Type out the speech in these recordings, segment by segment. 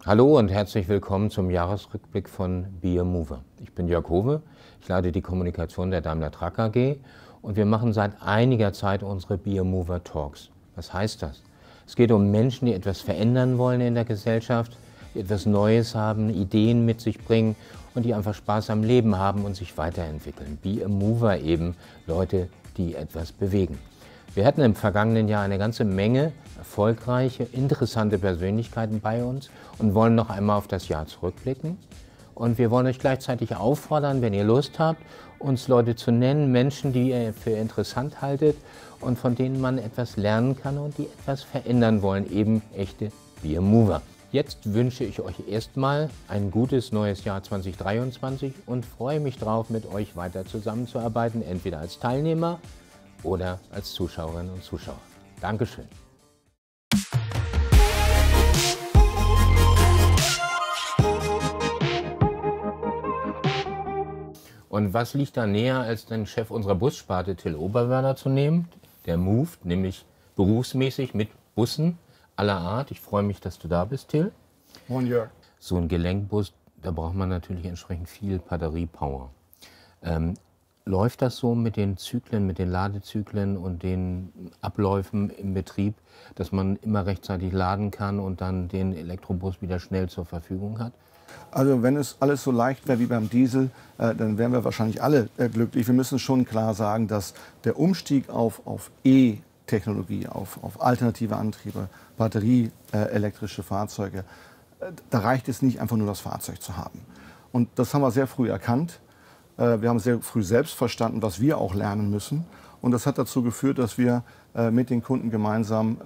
Hallo und herzlich willkommen zum Jahresrückblick von Be a Mover. Ich bin Jörg Howe, ich leite die Kommunikation der Daimler Truck AG und wir machen seit einiger Zeit unsere Be a Mover Talks. Was heißt das? Es geht um Menschen, die etwas verändern wollen in der Gesellschaft, die etwas Neues haben, Ideen mit sich bringen und die einfach Spaß am Leben haben und sich weiterentwickeln. Be a Mover eben, Leute, die etwas bewegen. Wir hatten im vergangenen Jahr eine ganze Menge erfolgreiche, interessante Persönlichkeiten bei uns und wollen noch einmal auf das Jahr zurückblicken. Und wir wollen euch gleichzeitig auffordern, wenn ihr Lust habt, uns Leute zu nennen, Menschen, die ihr für interessant haltet und von denen man etwas lernen kann und die etwas verändern wollen, eben echte Be a Mover. Jetzt wünsche ich euch erstmal ein gutes neues Jahr 2023 und freue mich darauf, mit euch weiter zusammenzuarbeiten, entweder als Teilnehmer oder als Zuschauerinnen und Zuschauer. Dankeschön. Und was liegt da näher, als den Chef unserer Bussparte Till Oberwörder zu nehmen? Der moved, nämlich berufsmäßig mit Bussen aller Art. Ich freue mich, dass du da bist, Till. Moin, Jörg. So ein Gelenkbus, da braucht man natürlich entsprechend viel Batteriepower. Läuft das so mit den Zyklen, mit den Ladezyklen und den Abläufen im Betrieb, dass man immer rechtzeitig laden kann und dann den Elektrobus wieder schnell zur Verfügung hat? Also wenn es alles so leicht wäre wie beim Diesel, dann wären wir wahrscheinlich alle glücklich. Wir müssen schon klar sagen, dass der Umstieg auf E-Technologie, auf alternative Antriebe, batterieelektrische Fahrzeuge, da reicht es nicht einfach nur das Fahrzeug zu haben. Und das haben wir sehr früh erkannt. Wir haben sehr früh selbst verstanden, was wir auch lernen müssen. Und das hat dazu geführt, dass wir mit den Kunden gemeinsam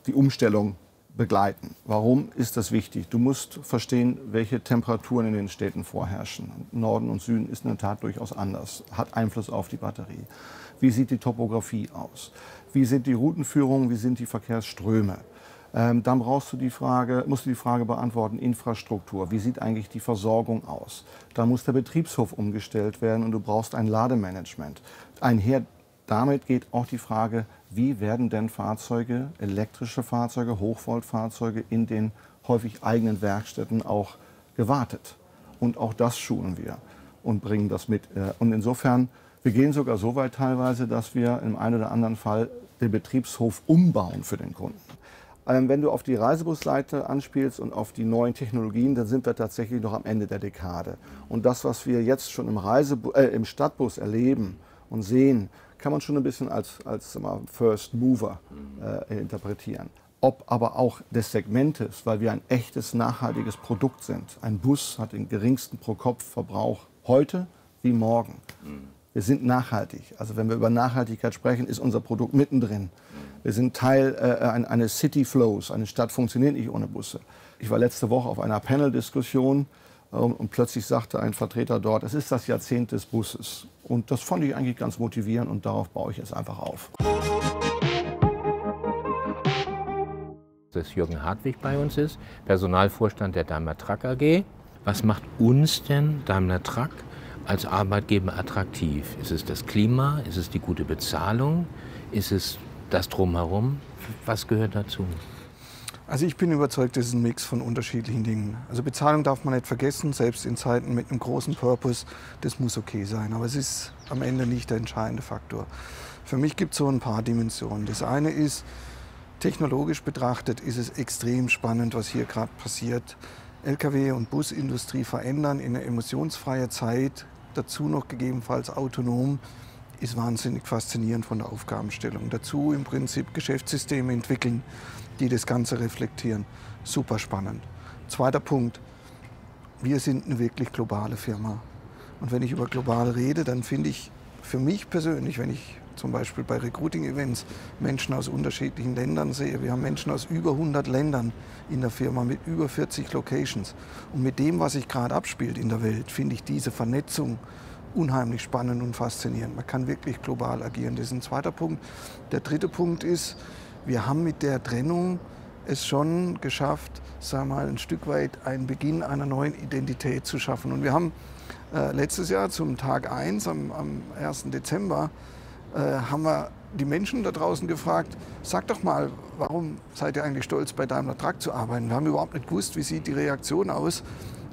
die Umstellung begleiten. Warum ist das wichtig? Du musst verstehen, welche Temperaturen in den Städten vorherrschen. Norden und Süden ist in der Tat durchaus anders, hat Einfluss auf die Batterie. Wie sieht die Topografie aus? Wie sind die Routenführungen? Wie sind die Verkehrsströme? Dann musst du die Frage beantworten, Infrastruktur. Wie sieht eigentlich die Versorgung aus? Da muss der Betriebshof umgestellt werden und du brauchst ein Lademanagement. Einher damit geht auch die Frage, wie werden denn Fahrzeuge, elektrische Fahrzeuge, Hochvoltfahrzeuge in den häufig eigenen Werkstätten auch gewartet. Und auch das schulen wir und bringen das mit. Und insofern, wir gehen sogar so weit teilweise, dass wir im einen oder anderen Fall den Betriebshof umbauen für den Kunden. Wenn du auf die Reisebusseite anspielst und auf die neuen Technologien, dann sind wir tatsächlich noch am Ende der Dekade. Und das, was wir jetzt schon im Stadtbus erleben und sehen, kann man schon ein bisschen als First Mover interpretieren. Ob aber auch des Segmentes, weil wir ein echtes, nachhaltiges Produkt sind. Ein Bus hat den geringsten Pro-Kopf-Verbrauch heute wie morgen. Wir sind nachhaltig. Also wenn wir über Nachhaltigkeit sprechen, ist unser Produkt mittendrin. Wir sind Teil eines City Flows. Eine Stadt funktioniert nicht ohne Busse. Ich war letzte Woche auf einer Panel-Diskussion und plötzlich sagte ein Vertreter dort, es ist das Jahrzehnt des Busses. Und das fand ich eigentlich ganz motivierend und darauf baue ich jetzt einfach auf. Dass Jürgen Hartwig bei uns ist, Personalvorstand der Daimler Truck AG. Was macht uns denn Daimler Truck als Arbeitgeber attraktiv? Ist es das Klima? Ist es die gute Bezahlung? Ist es das Drumherum? Was gehört dazu? Also ich bin überzeugt, das ist ein Mix von unterschiedlichen Dingen. Also Bezahlung darf man nicht vergessen, selbst in Zeiten mit einem großen Purpose, das muss okay sein. Aber es ist am Ende nicht der entscheidende Faktor. Für mich gibt es so ein paar Dimensionen. Das eine ist, technologisch betrachtet ist es extrem spannend, was hier gerade passiert. Lkw- und Busindustrie verändern in einer emissionsfreien Zeit, dazu noch gegebenenfalls autonom, ist wahnsinnig faszinierend von der Aufgabenstellung. Dazu im Prinzip Geschäftssysteme entwickeln, die das Ganze reflektieren. Super spannend. Zweiter Punkt, wir sind eine wirklich globale Firma. Und wenn ich über global rede, dann finde ich für mich persönlich, wenn ich zum Beispiel bei Recruiting-Events Menschen aus unterschiedlichen Ländern sehe, wir haben Menschen aus über 100 Ländern in der Firma mit über 40 Locations. Und mit dem, was sich gerade abspielt in der Welt, finde ich diese Vernetzung unheimlich spannend und faszinierend. Man kann wirklich global agieren. Das ist ein zweiter Punkt. Der dritte Punkt ist, wir haben mit der Trennung es schon geschafft, sagen wir mal, ein Stück weit einen Beginn einer neuen Identität zu schaffen. Und wir haben letztes Jahr zum Tag 1, am 1. Dezember, haben wir die Menschen da draußen gefragt, sagt doch mal, warum seid ihr eigentlich stolz, bei Daimler Truck zu arbeiten? Wir haben überhaupt nicht gewusst, wie sieht die Reaktion aus.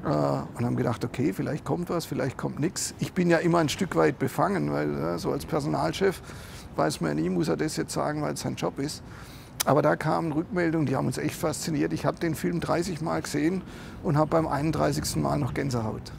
Und haben gedacht, okay, vielleicht kommt was, vielleicht kommt nichts. Ich bin ja immer ein Stück weit befangen, weil so als Personalchef weiß man ja nie, muss er das jetzt sagen, weil es sein Job ist. Aber da kamen Rückmeldungen, die haben uns echt fasziniert. Ich habe den Film 30 Mal gesehen und habe beim 31. Mal noch Gänsehaut.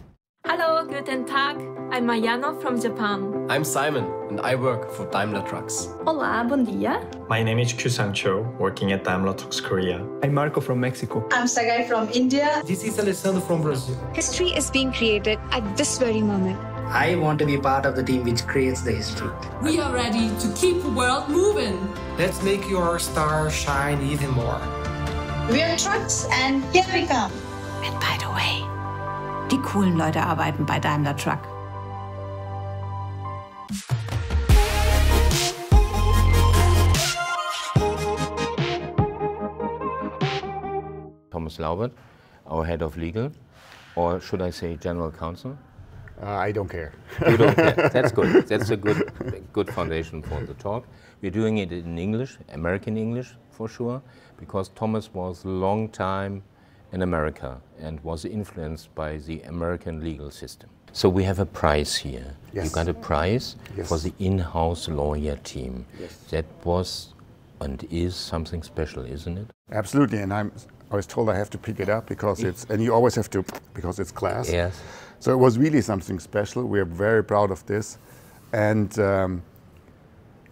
Hello, guten Tag. I'm Mayano from Japan. I'm Simon and I work for Daimler Trucks. Olá, bom dia. My name is Kusang Cho, working at Daimler Trucks Korea. I'm Marco from Mexico. I'm Sagai from India. This is Alessandro from Brazil. History is being created at this very moment. I want to be part of the team which creates the history. We are ready to keep the world moving. Let's make your star shine even more. We are Trucks and here we come. And by the way, die coolen Leute arbeiten bei Daimler Truck. Thomas Laubert, our head of legal, or should I say general counsel? I don't care. You don't care. That's good. That's a good foundation for the talk. We're doing it in English, American English for sure, because Thomas was a long time in America and was influenced by the American legal system. So we have a prize here. Yes. You got a prize for the in-house lawyer team. Yes. That was and is something special, isn't it? Absolutely, and I was told I have to pick it up because it's, and you always have to, because it's class. Yes. So it was really something special. We are very proud of this. And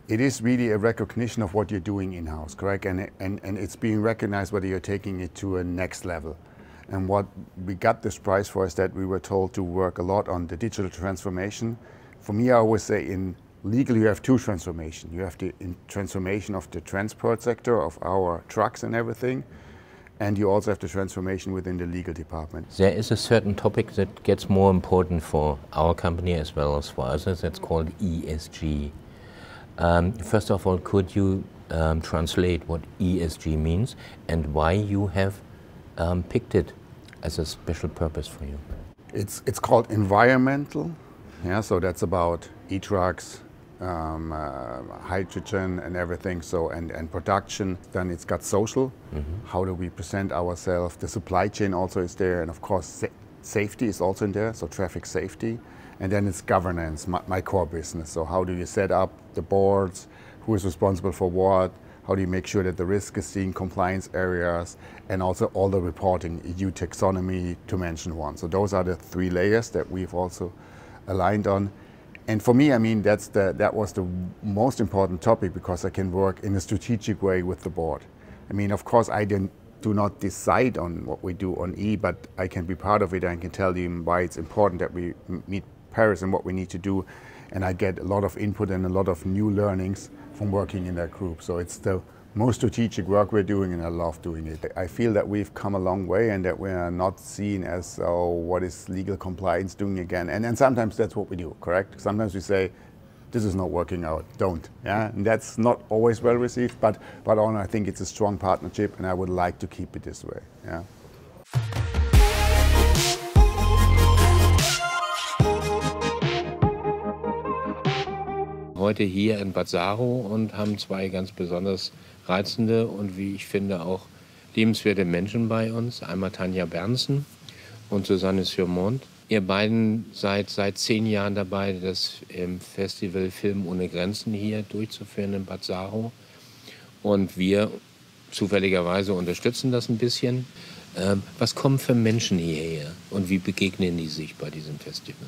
it is really a recognition of what you're doing in-house, correct? And it's being recognized whether you're taking it to a next level. And what we got this prize for is that we were told to work a lot on the digital transformation. For me, I always say in legal you have two transformations. You have the transformation of the transport sector, of our trucks and everything, and you also have the transformation within the legal department. There is a certain topic that gets more important for our company as well as for others. That's called ESG. First of all, could you translate what ESG means and why you have picked it as a special purpose for you? It's called environmental. Yeah, so that's about e-trucks, hydrogen and everything, so and production. Then it's got social. How do we present ourselves? The supply chain also is there, and of course safety is also in there, so traffic safety. And then it's governance, my core business. So how do you set up the boards? Who is responsible for what? How do you make sure that the risk is seen, compliance areas, and also all the reporting, EU taxonomy, to mention one. So those are the three layers that we've also aligned on. And for me, I mean, that was the most important topic because I can work in a strategic way with the board. I mean, of course, I do not decide on what we do on E, but I can be part of it and can tell you why it's important that we meet Paris and what we need to do. And I get a lot of input and a lot of new learnings from working in that group. So it's the most strategic work we're doing, and I love doing it. I feel that we've come a long way and that we are not seen as, oh, what is legal compliance doing again? And sometimes that's what we do, correct? Sometimes we say, this is not working out, don't. Yeah? And that's not always well received, but I think it's a strong partnership and I would like to keep it this way. Yeah? Heute hier in Bad Saro und haben zwei ganz besonders reizende und wie ich finde auch liebenswerte Menschen bei uns. Einmal Tanja Bernsen und Susanne Surmont. Ihr beiden seid seit 10 Jahren dabei, das Festival Film ohne Grenzen hier durchzuführen in Bad Saro. Und wir zufälligerweise unterstützen das ein bisschen. Was kommen für Menschen hierher und wie begegnen die sich bei diesem Festival?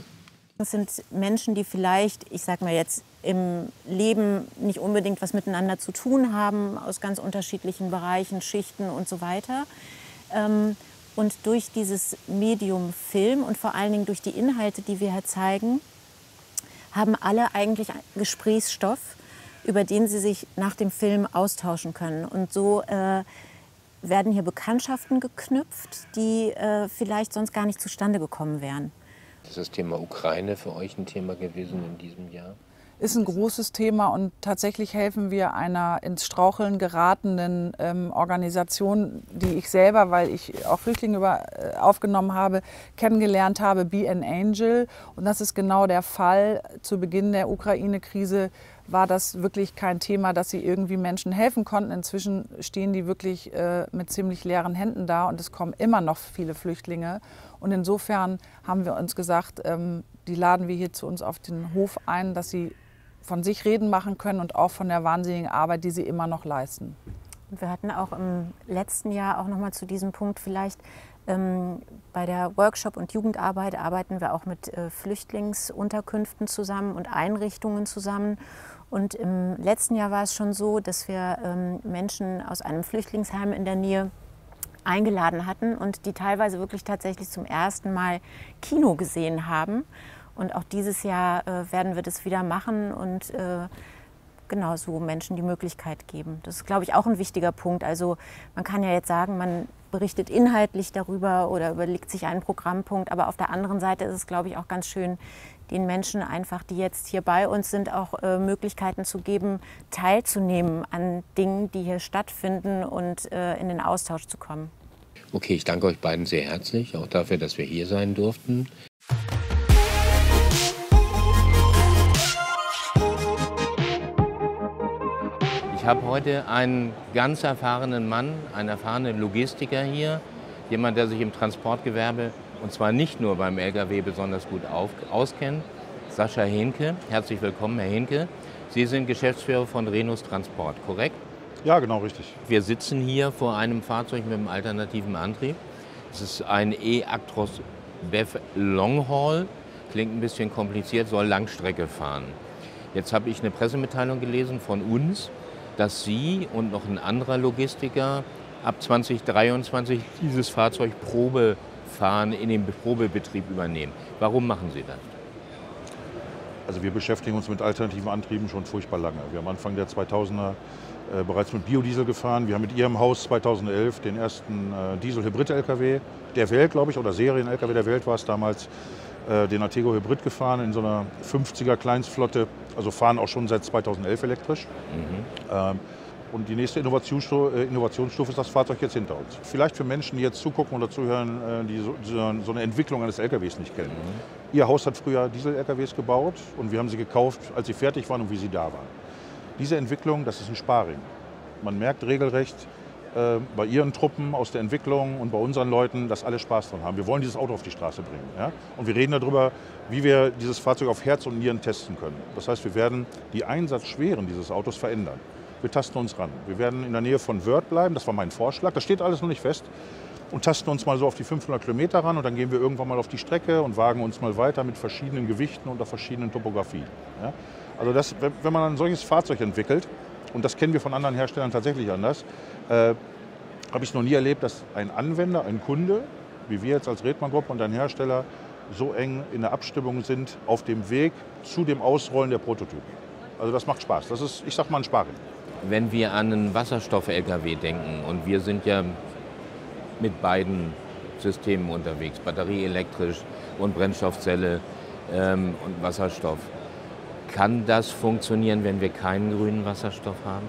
Das sind Menschen, die vielleicht, ich sag mal jetzt, im Leben nicht unbedingt was miteinander zu tun haben, aus ganz unterschiedlichen Bereichen, Schichten und so weiter. Und durch dieses Medium Film und vor allen Dingen durch die Inhalte, die wir hier zeigen, haben alle eigentlich Gesprächsstoff, über den sie sich nach dem Film austauschen können. Und so werden hier Bekanntschaften geknüpft, die vielleicht sonst gar nicht zustande gekommen wären. Ist das Thema Ukraine für euch ein Thema gewesen in diesem Jahr? Ist ein großes Thema und tatsächlich helfen wir einer ins Straucheln geratenen Organisation, die ich selber, weil ich auch Flüchtlinge aufgenommen habe, kennengelernt habe, Be an Angel. Und das ist genau der Fall. Zu Beginn der Ukraine-Krise war das wirklich kein Thema, dass sie irgendwie Menschen helfen konnten. Inzwischen stehen die wirklich mit ziemlich leeren Händen da und es kommen immer noch viele Flüchtlinge. Und insofern haben wir uns gesagt, die laden wir hier zu uns auf den Hof ein, dass sie von sich reden machen können und auch von der wahnsinnigen Arbeit, die sie immer noch leisten. Und wir hatten auch im letzten Jahr auch noch mal zu diesem Punkt vielleicht bei der Workshop- und Jugendarbeit arbeiten wir auch mit Flüchtlingsunterkünften zusammen und Einrichtungen zusammen. Und im letzten Jahr war es schon so, dass wir Menschen aus einem Flüchtlingsheim in der Nähe eingeladen hatten und die teilweise wirklich tatsächlich zum ersten Mal Kino gesehen haben. Und auch dieses Jahr werden wir das wieder machen und genau so Menschen die Möglichkeit geben. Das ist, glaube ich, auch ein wichtiger Punkt. Also man kann ja jetzt sagen, man berichtet inhaltlich darüber oder überlegt sich einen Programmpunkt. Aber auf der anderen Seite ist es, glaube ich, auch ganz schön, den Menschen einfach, die jetzt hier bei uns sind, auch Möglichkeiten zu geben, teilzunehmen an Dingen, die hier stattfinden und in den Austausch zu kommen. Okay, ich danke euch beiden sehr herzlich, auch dafür, dass wir hier sein durften. Ich habe heute einen ganz erfahrenen Mann, einen erfahrenen Logistiker hier, jemand, der sich im Transportgewerbe, und zwar nicht nur beim Lkw, besonders gut auskennt, Sascha Henke. Herzlich willkommen, Herr Henke. Sie sind Geschäftsführer von Rhenus Transport, korrekt? Ja, genau, richtig. Wir sitzen hier vor einem Fahrzeug mit einem alternativen Antrieb. Es ist ein E-Actros BEV Longhaul, klingt ein bisschen kompliziert, soll Langstrecke fahren. Jetzt habe ich eine Pressemitteilung gelesen von uns, dass Sie und noch ein anderer Logistiker ab 2023 dieses Fahrzeug Probefahren in den Probebetrieb übernehmen. Warum machen Sie das? Also wir beschäftigen uns mit alternativen Antrieben schon furchtbar lange. Wir haben Anfang der 2000er bereits mit Biodiesel gefahren. Wir haben mit Ihrem Haus 2011 den ersten Diesel-Hybrid-LKW der Welt, glaube ich, oder Serien-LKW der Welt war es damals, den Artego Hybrid gefahren in so einer 50er Kleinstflotte, also fahren auch schon seit 2011 elektrisch. Und die nächste Innovationsstufe ist das Fahrzeug jetzt hinter uns. Vielleicht für Menschen, die jetzt zugucken oder zuhören, die so eine Entwicklung eines LKWs nicht kennen. Ihr Haus hat früher Diesel-LKWs gebaut und wir haben sie gekauft, als sie fertig waren und wie sie da waren. Diese Entwicklung, das ist ein Sparring. Man merkt regelrecht bei Ihren Truppen aus der Entwicklung und bei unseren Leuten, dass alle Spaß dran haben. Wir wollen dieses Auto auf die Straße bringen. Ja? Und wir reden darüber, wie wir dieses Fahrzeug auf Herz und Nieren testen können. Das heißt, wir werden die Einsatzschweren dieses Autos verändern. Wir tasten uns ran. Wir werden in der Nähe von Wörth bleiben, das war mein Vorschlag, das steht alles noch nicht fest. Und tasten uns mal so auf die 500 Kilometer ran und dann gehen wir irgendwann mal auf die Strecke und wagen uns mal weiter mit verschiedenen Gewichten und auf verschiedenen Topografien. Ja? Also das, wenn man ein solches Fahrzeug entwickelt, und das kennen wir von anderen Herstellern tatsächlich anders, habe ich es noch nie erlebt, dass ein Anwender, ein Kunde, wie wir jetzt als Redmann-Gruppe und ein Hersteller, so eng in der Abstimmung sind auf dem Weg zu dem Ausrollen der Prototypen. Also das macht Spaß. Das ist, ich sag mal, ein Sparring. Wenn wir an einen Wasserstoff-LKW denken, und wir sind ja mit beiden Systemen unterwegs, Batterie elektrisch und Brennstoffzelle und Wasserstoff, kann das funktionieren, wenn wir keinen grünen Wasserstoff haben?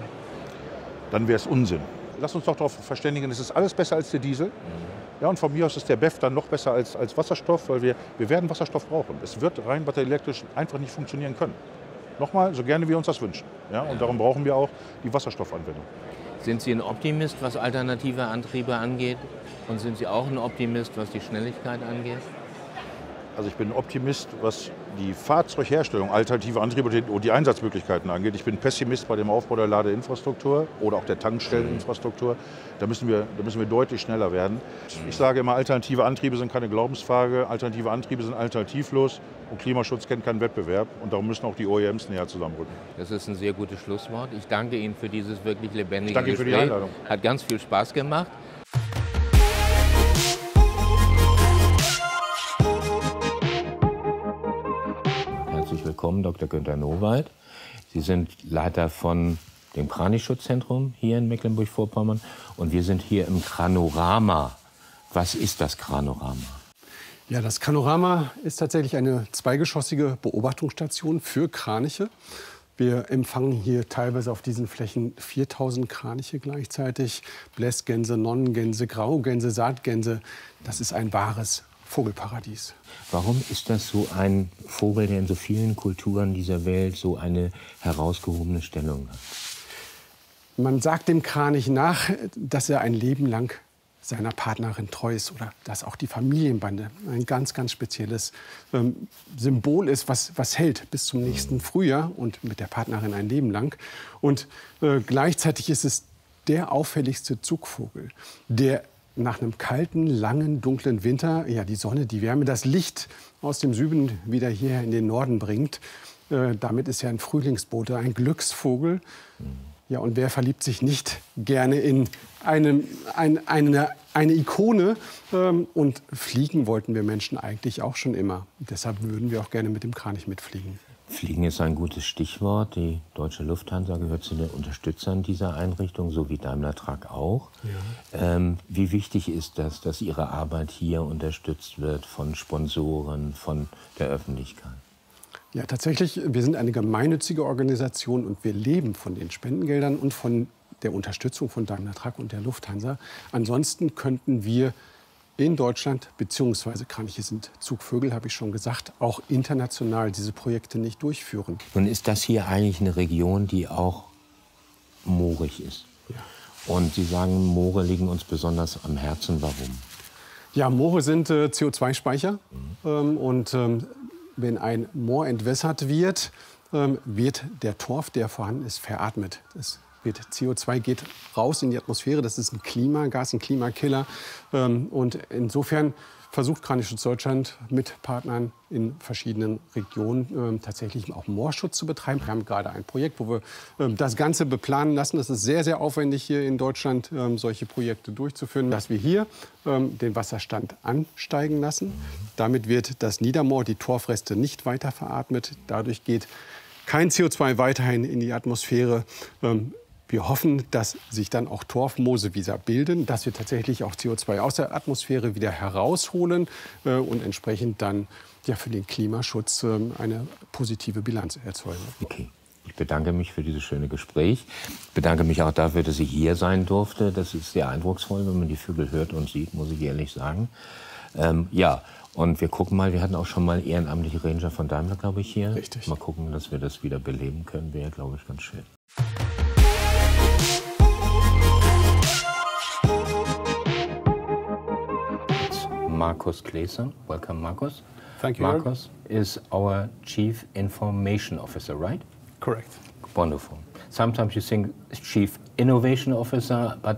Dann wäre es Unsinn. Lass uns doch darauf verständigen, es ist alles besser als der Diesel. Ja, und von mir aus ist der BEV dann noch besser als Wasserstoff, weil wir werden Wasserstoff brauchen. Es wird rein batterieelektrisch einfach nicht funktionieren können. Nochmal, so gerne wir uns das wünschen. Ja, und darum brauchen wir auch die Wasserstoffanwendung. Sind Sie ein Optimist, was alternative Antriebe angeht? Und sind Sie auch ein Optimist, was die Schnelligkeit angeht? Also ich bin Optimist, was die Fahrzeugherstellung, alternative Antriebe und die Einsatzmöglichkeiten angeht. Ich bin Pessimist bei dem Aufbau der Ladeinfrastruktur oder auch der Tankstelleninfrastruktur. Da müssen wir deutlich schneller werden. Ich sage immer, alternative Antriebe sind keine Glaubensfrage. Alternative Antriebe sind alternativlos und Klimaschutz kennt keinen Wettbewerb. Und darum müssen auch die OEMs näher zusammenrücken. Das ist ein sehr gutes Schlusswort. Ich danke Ihnen für dieses wirklich lebendige Gespräch. Danke für die Einladung. Hat ganz viel Spaß gemacht. Willkommen, Dr. Günther Nowald. Sie sind Leiter von dem Kranichschutzzentrum hier in Mecklenburg-Vorpommern und wir sind hier im Kranorama. Was ist das Kranorama? Ja, das Kranorama ist tatsächlich eine zweigeschossige Beobachtungsstation für Kraniche. Wir empfangen hier teilweise auf diesen Flächen 4000 Kraniche gleichzeitig. Blässgänse, Nonnengänse, Graugänse, Saatgänse. Das ist ein wahres Vogelparadies. Warum ist das so ein Vogel, der in so vielen Kulturen dieser Welt so eine herausgehobene Stellung hat? Man sagt dem Kranich nach, dass er ein Leben lang seiner Partnerin treu ist oder dass auch die Familienbande ein ganz, ganz spezielles Symbol ist, was hält bis zum nächsten Frühjahr und mit der Partnerin ein Leben lang. Und gleichzeitig ist es der auffälligste Zugvogel, der nach einem kalten, langen, dunklen Winter ja die Sonne, die Wärme, das Licht aus dem Süden wieder hierher in den Norden bringt. Damit ist er ein Frühlingsbote, ein Glücksvogel. Ja, und wer verliebt sich nicht gerne in eine Ikone? Und fliegen wollten wir Menschen eigentlich auch schon immer. Deshalb würden wir auch gerne mit dem Kranich mitfliegen. Fliegen ist ein gutes Stichwort. Die Deutsche Lufthansa gehört zu den Unterstützern dieser Einrichtung, so wie Daimler Truck auch. Ja. Wie wichtig ist das, dass Ihre Arbeit hier unterstützt wird von Sponsoren, von der Öffentlichkeit? Ja, tatsächlich, wir sind eine gemeinnützige Organisation und wir leben von den Spendengeldern und von der Unterstützung von Daimler Truck und der Lufthansa. Ansonsten könnten wir in Deutschland, beziehungsweise Kraniche sind Zugvögel, habe ich schon gesagt, auch international diese Projekte nicht durchführen. Nun ist das hier eigentlich eine Region, die auch moorig ist. Ja. Und Sie sagen, Moore liegen uns besonders am Herzen. Warum? Ja, Moore sind CO2-Speicher. Wenn ein Moor entwässert wird, wird der Torf, der vorhanden ist, veratmet. CO2 geht raus in die Atmosphäre, das ist ein Klimagas, ein Klimakiller. Und insofern versucht Kranichschutz Deutschland mit Partnern in verschiedenen Regionen tatsächlich auch Moorschutz zu betreiben. Wir haben gerade ein Projekt, wo wir das Ganze beplanen lassen. Das ist sehr, sehr aufwendig hier in Deutschland, solche Projekte durchzuführen. Dass wir hier den Wasserstand ansteigen lassen. Damit wird das Niedermoor, die Torfreste, nicht weiter veratmet. Dadurch geht kein CO2 weiterhin in die Atmosphäre. Wir hoffen, dass sich dann auch Torfmoose wieder bilden, dass wir tatsächlich auch CO2 aus der Atmosphäre wieder herausholen und entsprechend dann ja, für den Klimaschutz eine positive Bilanz erzeugen. Okay. Ich bedanke mich für dieses schöne Gespräch. Ich bedanke mich auch dafür, dass ich hier sein durfte. Das ist sehr eindrucksvoll, wenn man die Vögel hört und sieht, muss ich ehrlich sagen. Ja, und wir gucken mal, wir hatten auch schon mal ehrenamtliche Ranger von Daimler, glaube ich, hier. Richtig. Mal gucken, dass wir das wieder beleben können. Wäre, glaube ich, ganz schön. Markus Kleeser. Welcome, Markus. Thank you. Markus is our Chief Information Officer, right? Correct. Wonderful. Sometimes you think Chief Innovation Officer, but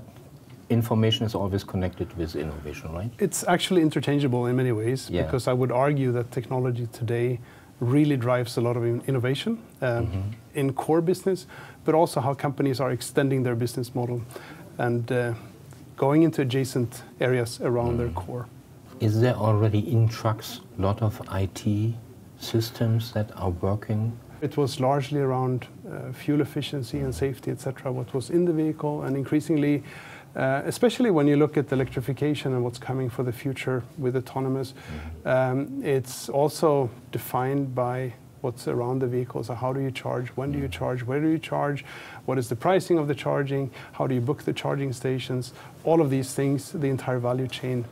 information is always connected with innovation, right? It's actually interchangeable in many ways, because I would argue that technology today really drives a lot of innovation in core business, but also how companies are extending their business model and going into adjacent areas around their core. Is there already in trucks a lot of IT systems that are working? It was largely around fuel efficiency and safety, etc., what was in the vehicle, and increasingly, especially when you look at electrification and what's coming for the future with autonomous, it's also defined by what's around the vehicle. So how do you charge? When do you charge? Where do you charge? What is the pricing of the charging? How do you book the charging stations? All of these things, the entire value chain,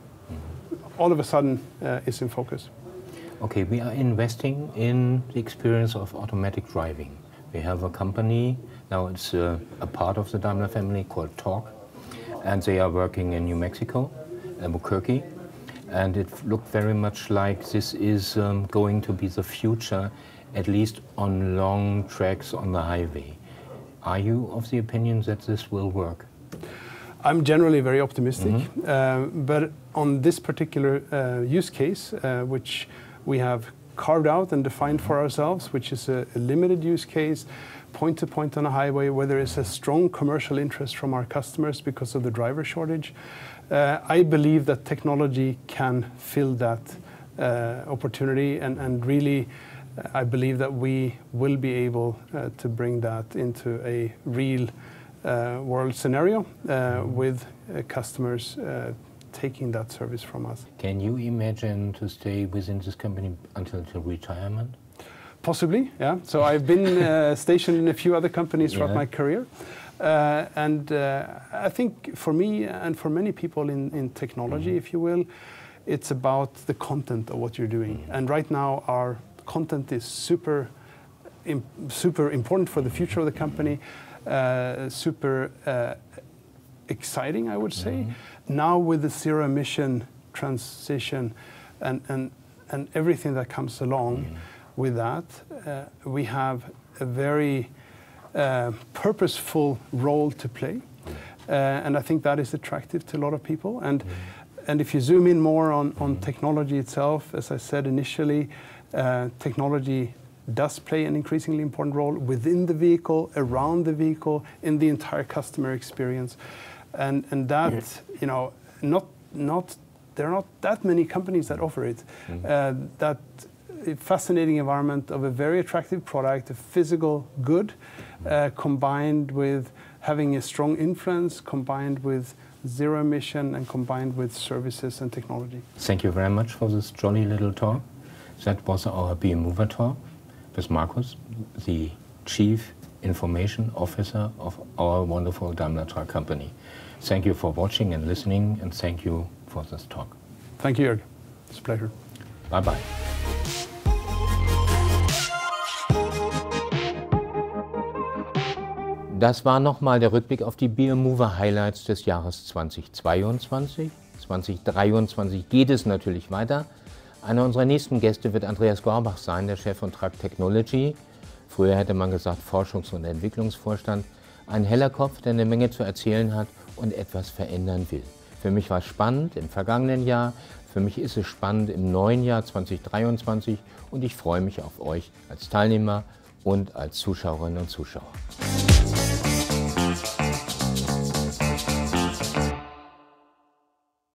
all of a sudden is in focus. Okay, we are investing in the experience of automatic driving. We have a company, now it's a part of the Daimler family called Torque, and they are working in New Mexico, Albuquerque, and it looked very much like this is going to be the future, at least on long tracks on the highway. Are you of the opinion that this will work? I'm generally very optimistic, but on this particular use case, which we have carved out and defined for ourselves, which is a limited use case, point to point on a highway where there is a strong commercial interest from our customers because of the driver shortage, I believe that technology can fill that opportunity, and really I believe that we will be able to bring that into a real world scenario with customers taking that service from us. Can you imagine to stay within this company until retirement? Possibly, yeah. So I've been stationed in a few other companies throughout my career. And I think for me and for many people in technology, if you will, it's about the content of what you're doing. And right now, our content is super important for the future of the company, super exciting, I would say. Now with the zero emission transition and everything that comes along with that, we have a very purposeful role to play. And I think that is attractive to a lot of people. And if you zoom in more on technology itself, as I said initially, technology does play an increasingly important role within the vehicle, around the vehicle, in the entire customer experience. And that, you know, there are not that many companies that offer it. That fascinating environment of a very attractive product, a physical good, combined with having a strong influence, combined with zero emission, and combined with services and technology. Thank you very much for this jolly little talk. That was our BM Mover talk with Markus, the Chief Information Officer of our wonderful Daimler Truck company. Thank you for watching and listening, and thank you for this talk. Thank you, Jörg. It's a pleasure. Bye-bye. Das war nochmal der Rückblick auf die BM Mover Highlights des Jahres 2022. 2023 geht es natürlich weiter. Einer unserer nächsten Gäste wird Andreas Gorbach sein, der Chef von Truck Technology. Früher hätte man gesagt Forschungs- und Entwicklungsvorstand. Ein heller Kopf, der eine Menge zu erzählen hat und etwas verändern will. Für mich war es spannend im vergangenen Jahr, für mich ist es spannend im neuen Jahr 2023 und ich freue mich auf euch als Teilnehmer und als Zuschauerinnen und Zuschauer.